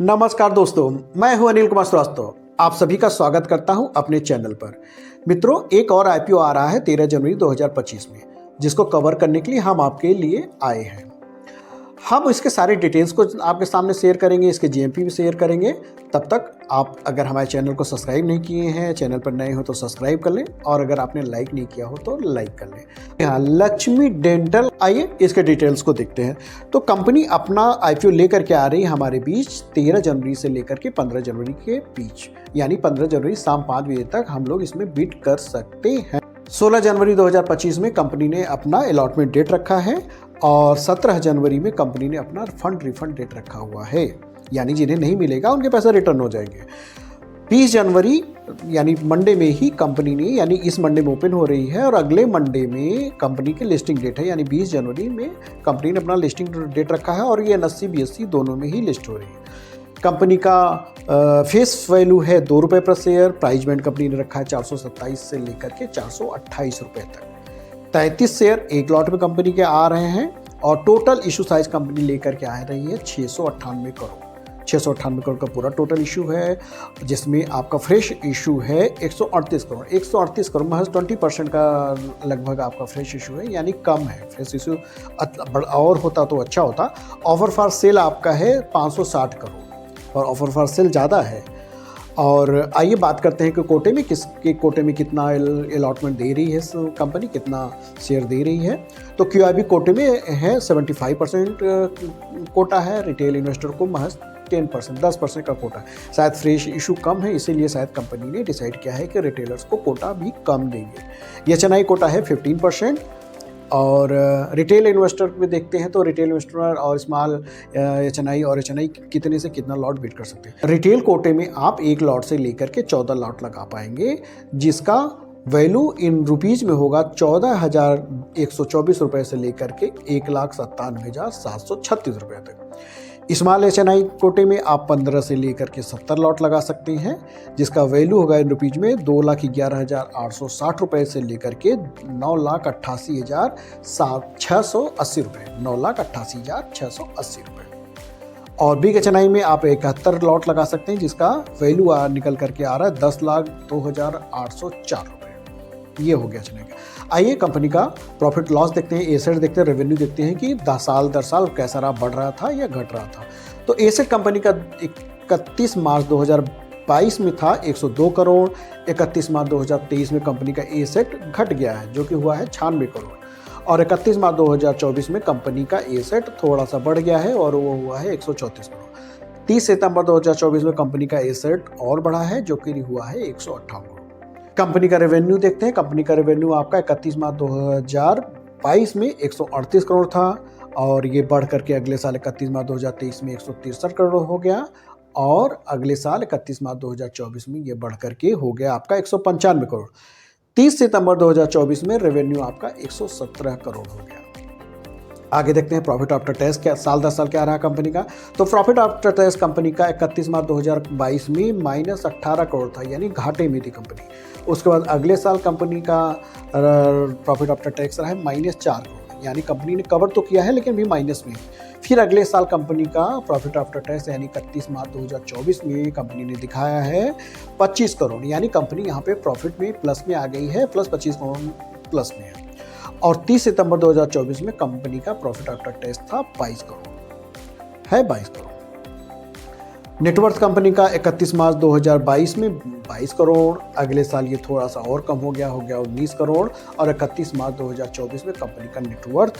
नमस्कार दोस्तों, मैं हूं अनिल कुमार श्रीवास्तव। आप सभी का स्वागत करता हूं अपने चैनल पर। मित्रों, एक और आईपीओ आ रहा है 13 जनवरी 2025 में, जिसको कवर करने के लिए हम आपके लिए आए हैं। हम इसके सारे डिटेल्स को आपके सामने शेयर करेंगे, इसके जीएमपी भी शेयर करेंगे। तब तक आप अगर हमारे चैनल को सब्सक्राइब नहीं किए हैं, चैनल पर नए हो तो सब्सक्राइब कर लें, और अगर आपने लाइक नहीं किया हो तो लाइक कर लें। यहाँ लक्ष्मी डेंटल, आइए इसके डिटेल्स को देखते हैं। तो कंपनी अपना आईपीओ लेकर के आ रही है हमारे बीच 13 जनवरी से लेकर के 15 जनवरी के बीच, यानी 15 जनवरी शाम 5 बजे तक हम लोग इसमें बिड कर सकते हैं। 16 जनवरी 2025 में कंपनी ने अपना अलॉटमेंट डेट रखा है, और 17 जनवरी में कंपनी ने अपना फंड रिफंड डेट रखा हुआ है, यानी जिन्हें नहीं मिलेगा उनके पैसे रिटर्न हो जाएंगे। 20 जनवरी यानी मंडे में ही कंपनी ने, यानी इस मंडे में ओपन हो रही है, और अगले मंडे में कंपनी की लिस्टिंग डेट है, यानी 20 जनवरी में कंपनी ने अपना लिस्टिंग डेट रखा है, और ये NSE BSE दोनों में ही लिस्ट हो रही है। कंपनी का फेस वैल्यू है ₹2 पर शेयर। प्राइस बैंड कंपनी ने रखा है 427 से लेकर के 428 रुपये तक। 33 शेयर एक लॉट में कंपनी के आ रहे हैं, और टोटल इशू साइज कंपनी लेकर के आ रही है 698 करोड़। 698 करोड़ का पूरा टोटल इशू है, जिसमें आपका फ्रेश इशू है 138 करोड़। 138 करोड़ महज 20% का लगभग आपका फ्रेश इशू है, यानी कम है। फ्रेश इशू और होता तो अच्छा होता। ऑफर फॉर सेल आपका है 560 करोड़, और ऑफर फॉर सेल ज़्यादा है। और आइए बात करते हैं कि कोटे में कोटे में कितना अलॉटमेंट दे रही है कंपनी, कितना शेयर दे रही है। तो QIB कोटे में है 75% कोटा है, रिटेल इन्वेस्टर को महज 10% का कोटा है। शायद फ्रेश इशू कम है, इसीलिए शायद कंपनी ने डिसाइड किया है कि रिटेलर्स को कोटा भी कम देंगे। HNI कोटा है 15%, और रिटेल इन्वेस्टर में देखते हैं तो रिटेल इन्वेस्टर और स्मॉल HNI कितने से कितना लॉट बिड कर सकते हैं। रिटेल कोटे में आप एक लॉट से लेकर के 14 लॉट लगा पाएंगे, जिसका वैल्यू इन रुपीज़ में होगा 14,124 रुपये से लेकर के 1,97,736 रुपये तक। स्मॉल HNI कोटे में आप 15 से लेकर के 70 लॉट लगा सकते हैं, जिसका वैल्यू होगा इन रुपीज़ में 2,11,860 रुपये से लेकर के 9,88,680 रुपये। 9,88,680 रुपये। और बिग HNI में आप 71 लॉट लगा सकते हैं, जिसका वैल्यू निकल करके आ रहा है 10,02,804 रुपये। ये हो गया HNI का। आइए कंपनी का प्रॉफिट लॉस देखते हैं, एसेट देखते हैं, रेवेन्यू देखते हैं कि 10 साल दर साल कैसा रहा, बढ़ रहा था या घट रहा था। तो एसेट कंपनी का 31 मार्च 2022 में था 102 करोड़। 31 मार्च 2023 में कंपनी का एसेट घट गया है, जो कि हुआ है 96 करोड़। और 31 मार्च 2024 में कंपनी का एसेट थोड़ा सा बढ़ गया है, और वो हुआ है 134 करोड़। 30 सितंबर 2024 में कंपनी का एसेट और बढ़ा है, जो कि हुआ है 158 करोड़। कंपनी का रेवेन्यू देखते हैं। कंपनी का रेवेन्यू आपका 31 मार्च 2022 में 138 करोड़ था, और ये बढ़ करके अगले साल 31 मार्च 2023 में 163 करोड़ हो गया, और अगले साल 31 मार्च 2024 में ये बढ़ करके हो गया आपका 195 करोड़। 30 सितंबर 2024 में रेवेन्यू आपका 117 करोड़ हो गया। आगे देखते हैं प्रॉफिट आफ्टर टैक्स क्या साल दर साल क्या रहा कंपनी का। तो प्रॉफिट आफ्टर टैक्स कंपनी का 31 मार्च 2022 में -18 करोड़ था, यानी घाटे में थी कंपनी। उसके बाद अगले साल कंपनी का प्रॉफिट आफ्टर टैक्स रहा है -4 करोड़, यानी कंपनी ने कवर तो किया है लेकिन भी माइनस में है। फिर अगले साल कंपनी का प्रॉफिट आफ्टर टैक्स यानी 31 मार्च 2024 में कंपनी ने दिखाया है 25 करोड़, यानी कंपनी यहाँ पे प्रॉफिट में प्लस में आ गई है, प्लस 25 करोड़ प्लस में है। और 30 सितंबर 2024 में कंपनी का प्रॉफिट आफ्टर टैक्स था 22 करोड़, है 22 करोड़। नेटवर्थ कंपनी का 31 मार्च 2022 में 22 करोड़, अगले साल ये थोड़ा सा और कम हो गया 19 करोड़, और 31 मार्च 2024 में कंपनी का नेटवर्थ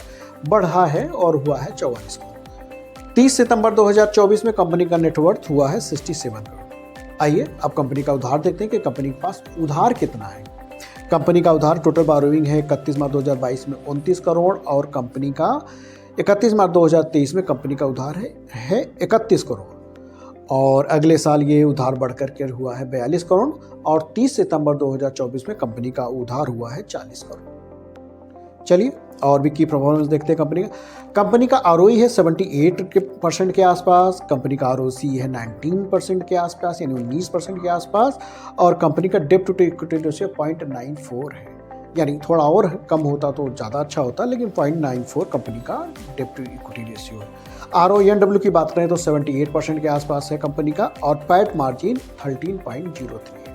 बढ़ा है और हुआ है 44 करोड़। 30 सितंबर 2024 में कंपनी का नेटवर्थ हुआ है 67 करोड़। आइए अब कंपनी का उधार देखते हैं कि कंपनी के पास उधार कितना है। कंपनी का उधार टोटल बोरोइंग है 31 मार्च 2022 में 29 करोड़, और कंपनी का 31 मार्च 2023 में कंपनी का उधार है 31 करोड़, और अगले साल ये उधार बढ़ करके हुआ है 42 करोड़, और 30 सितंबर 2024 में कंपनी का उधार हुआ है 40 करोड़। चलिए और भी की परफॉर्मेंस देखते हैं कंपनी का ROE है 78% के आसपास, कंपनी का ROC है 19% के आसपास, यानी 19% के आसपास, और कंपनी का डेब्ट टू इक्विटी रेशियो 0.94 है, यानी थोड़ा और कम होता तो ज़्यादा अच्छा होता, लेकिन 0.94 कंपनी का डेब्ट टू इक्विटी रेशियो है। RONW की बात करें तो 78% के आसपास है कंपनी का और पैट मार्जिन 13.03 है।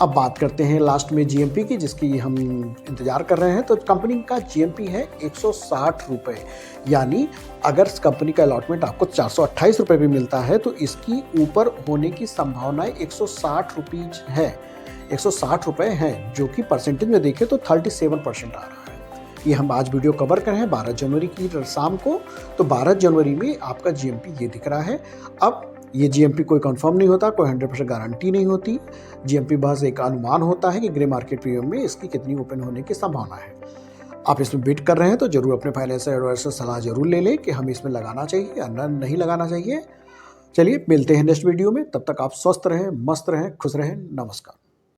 अब बात करते हैं लास्ट में GMP की, जिसकी हम इंतजार कर रहे हैं। तो कंपनी का GMP है 160 रुपये, यानी अगर कंपनी का अलॉटमेंट आपको 428 रुपये भी मिलता है तो इसकी ऊपर होने की संभावनाएं 160 रुपीज है, 160 रुपये हैं, जो कि परसेंटेज में देखें तो 37% आ रहा है। ये हम आज वीडियो कवर कर रहे हैं 12 जनवरी की शाम को। तो 12 जनवरी में आपका GMP ये दिख रहा है। अब ये GMP कोई कंफर्म नहीं होता, कोई 100% गारंटी नहीं होती। GMP बस एक अनुमान होता है कि ग्रे मार्केट प्रीमियम में इसकी कितनी ओपन होने की संभावना है। आप इसमें बिड कर रहे हैं तो जरूर अपने फाइनेंशियल एडवाइजर से सलाह जरूर ले लें कि हमें इसमें लगाना चाहिए या नहीं लगाना चाहिए। चलिए मिलते हैं नेक्स्ट वीडियो में, तब तक आप स्वस्थ रहें, मस्त रहें, खुश रहें। नमस्कार।